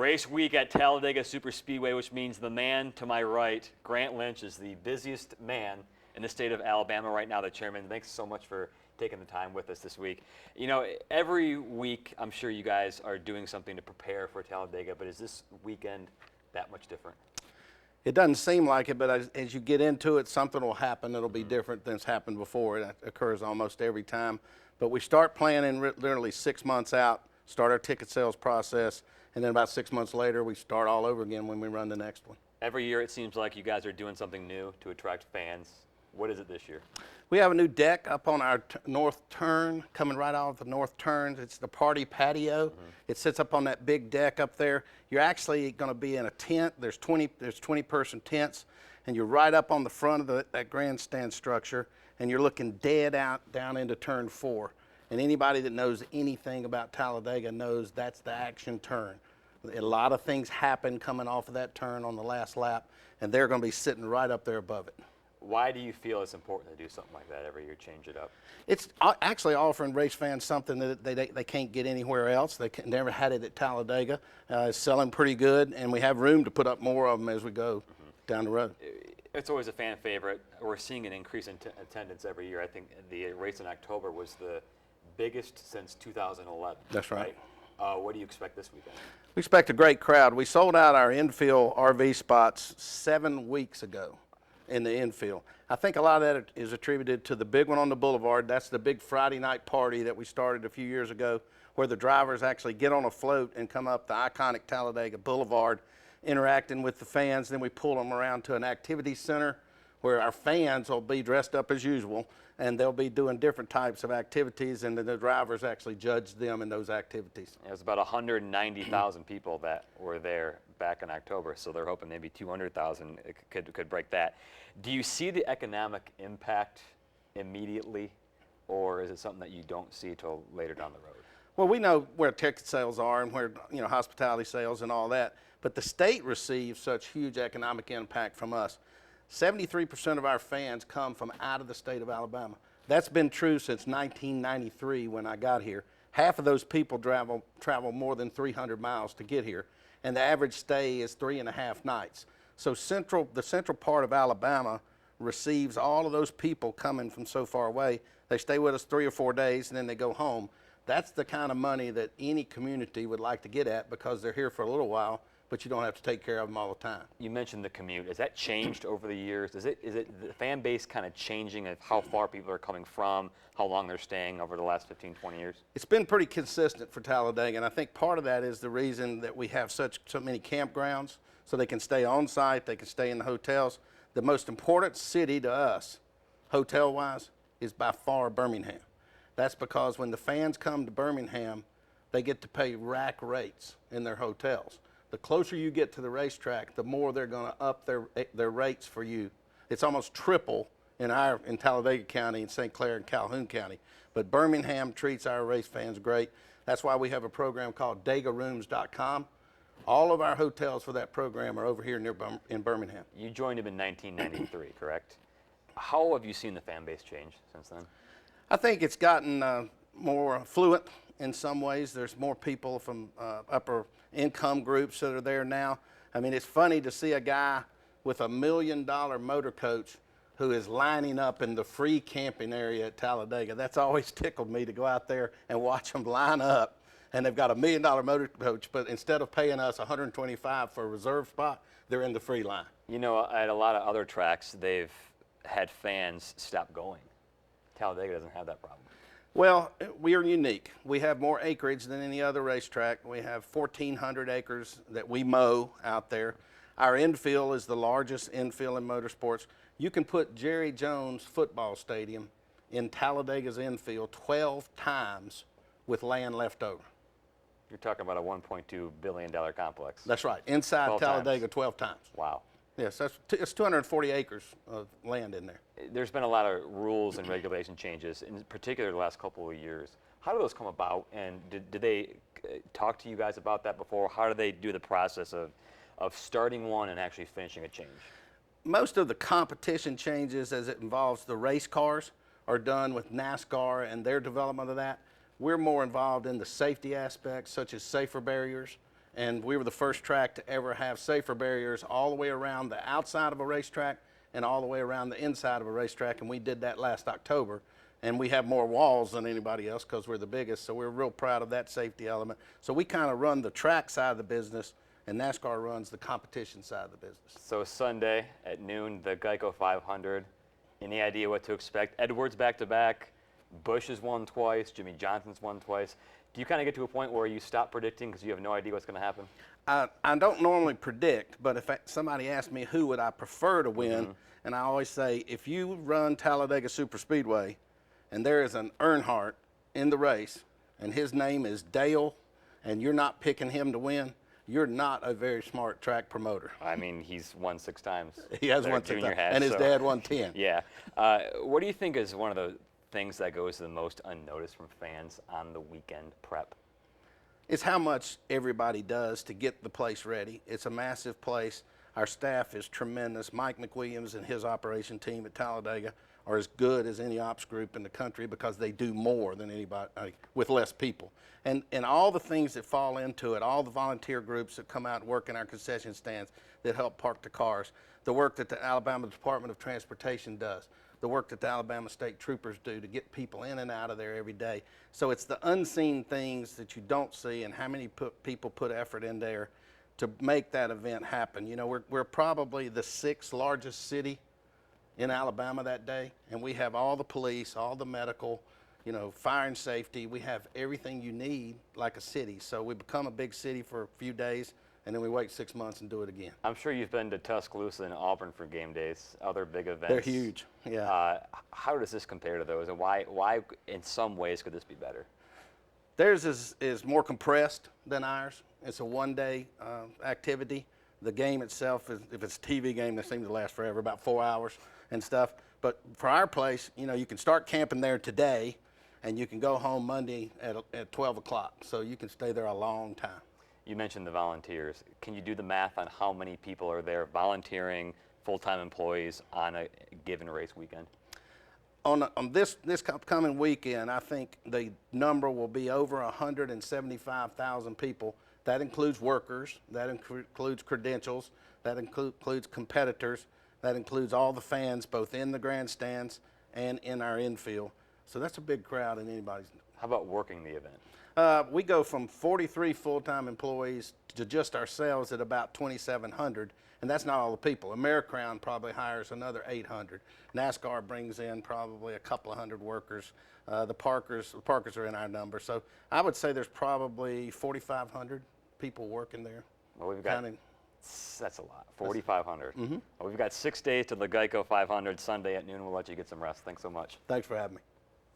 Race week at Talladega Superspeedway, which means the man to my right, Grant Lynch, is the busiest man in the state of Alabama right now, the chairman. Thanks so much for taking the time with us this week. You know, every week I'm sure you guys are doing something to prepare for Talladega, but is this weekend that much different? It doesn't seem like it, but as you get into it, something will happen that'll be different than's happened before. It occurs almost every time. But we start planning literally 6 months out, start our ticket sales process, and then about 6 months later, we start all over again when we run the next one. Every year it seems like you guys are doing something new to attract fans. What is it this year? We have a new deck up on our north turn, coming right off the north turns. It's the party patio. It sits up on that big deck up there. You're actually going to be in a tent. There's 20-person tents, and you're right up on the front of that grandstand structure, and you're looking dead out down into turn 4. And anybody that knows anything about Talladega knows that's the action turn. A lot of things happen coming off of that turn on the last lap, and they're going to be sitting right up there above it. Why do you feel it's important to do something like that every year, change it up? It's actually offering race fans something that they can't get anywhere else. They never had it at Talladega. It's selling pretty good, and we have room to put up more of them as we go down the road. It's always a fan favorite. We're seeing an increase in attendance every year. I think the race in October was the biggest since 2011. That's right. What do you expect this weekend? We expect a great crowd. We sold out our infield RV spots 7 weeks ago in the infield. I think a lot of that is attributed to the big one on the boulevard. That's the big Friday night party that we started a few years ago, where the drivers actually get on a float and come up the iconic Talladega Boulevard, interacting with the fans. Then we pull them around to an activity center where our fans will be dressed up as usual, and they'll be doing different types of activities, and the drivers actually judge them in those activities. It was about 190,000 people that were there back in October, so they're hoping maybe 200,000 could break that. Do you see the economic impact immediately, or is it something that you don't see till later down the road? Well, we know where ticket sales are and where, hospitality sales and all that, but the state receives such huge economic impact from us. 73% of our fans come from out of the state of Alabama. That's been true since 1993 when I got here. Half of those people travel more than 300 miles to get here, and the average stay is 3.5 nights. So the central part of Alabama receives all of those people coming from so far away. They stay with us 3 or 4 days, and then they go home. That's the kind of money that any community would like to get at, because they're here for a little while, but you don't have to take care of them all the time. You mentioned the commute. Has that changed over the years? Is it the fan base kind of changing of how far people are coming from, how long they're staying over the last 15, 20 years? It's been pretty consistent for Talladega, and I think part of that is the reason that we have so many campgrounds, so they can stay on site, they can stay in the hotels. The most important city to us, hotel-wise, is by far Birmingham. That's because when the fans come to Birmingham, they get to pay rack rates in their hotels. The closer you get to the racetrack, the more they're going to up their rates for you. It's almost triple in Talladega County and St. Clair and Calhoun County. But Birmingham treats our race fans great. That's why we have a program called DegaRooms.com. All of our hotels for that program are over here in Birmingham. You joined him in 1993, correct? How have you seen the fan base change since then? I think it's gotten more affluent in some ways. There's more people from upper income groups that are there now. I mean, it's funny to see a guy with $1 million motor coach who is lining up in the free camping area at Talladega. That's always tickled me, to go out there and watch them line up. And they've got $1 million motor coach, but instead of paying us $125 for a reserve spot, they're in the free line. You know, at a lot of other tracks, they've had fans stop going. Talladega doesn't have that problem. Well, we are unique. We have more acreage than any other racetrack. We have 1,400 acres that we mow out there. Our infield is the largest infield in motorsports. You can put Jerry Jones football stadium in Talladega's infield 12 times with land left over. You're talking about a $1.2 billion complex. That's right, inside Talladega 12 times. Wow. Yes, it's 240 acres of land in there. There's been a lot of rules and regulation changes, in particular the last couple of years. How do those come about, and did they talk to you guys about that before? How do they do the process of starting one and actually finishing a change? Most of the competition changes, as it involves the race cars, are done with NASCAR and their development of that. We're more involved in the safety aspects, such as safer barriers And we were the first track to ever have safer barriers all the way around the outside of a racetrack and all the way around the inside of a racetrack. And we did that last October. And we have more walls than anybody else because we're the biggest. So we're real proud of that safety element. So we kind of run the track side of the business, and NASCAR runs the competition side of the business. So Sunday at noon, the Geico 500. Any idea what to expect? Edwards back-to-back. Busch has won twice. Jimmy Johnson's won twice. Do you kind of get to a point where you stop predicting because you have no idea what's going to happen? I don't normally predict, but if somebody asks me who would I prefer to win, and I always say, if you run Talladega Superspeedway and there is an Earnhardt in the race and his name is Dale and you're not picking him to win, you're not a very smart track promoter. I mean, he's won 6 times. He has won 6 times, and his dad won 10. Yeah. What do you think is one of the things that goes the most unnoticed from fans on the weekend prep? It's how much everybody does to get the place ready. It's a massive place. Our staff is tremendous. Mike McWilliams and his operation team at Talladega are as good as any ops group in the country because they do more than anybody with less people. And all the things that fall into it, all the volunteer groups that come out and work in our concession stands that help park the cars, the work that the Alabama Department of Transportation does, the work that the Alabama State Troopers do to get people in and out of there every day. So it's the unseen things that you don't see and how many people put effort in there to make that event happen. You know, we're probably the 6th largest city in Alabama that day, and we have all the police, all the medical, you know, fire and safety. We have everything you need like a city. So we become a big city for a few days, and then we wait 6 months and do it again. I'm sure you've been to Tuscaloosa and Auburn for game days, other big events. They're huge, yeah. How does this compare to those, and why in some ways could this be better? Theirs is more compressed than ours. It's a one-day activity. The game itself, if it's a TV game, that seems to last forever, about 4 hours and stuff. But for our place, you know, you can start camping there today, and you can go home Monday at 12 o'clock. So you can stay there a long time. You mentioned the volunteers. Can you do the math on how many people are there volunteering, full-time employees on a given race weekend? On this coming weekend, I think the number will be over 175,000 people. That includes workers, that includes credentials, that includes competitors, that includes all the fans, both in the grandstands and in our infield. So that's a big crowd in anybody's. How about working the event? We go from 43 full-time employees to just ourselves at about 2,700, and that's not all the people. AmeriCrown probably hires another 800. NASCAR brings in probably a couple of hundred workers. The Parkers are in our number. So I would say there's probably 4,500 people working there. Well, we've got that's a lot. 4,500. Well, we've got 6 days to the Geico 500. Sunday at noon. We'll let you get some rest. Thanks so much. Thanks for having me.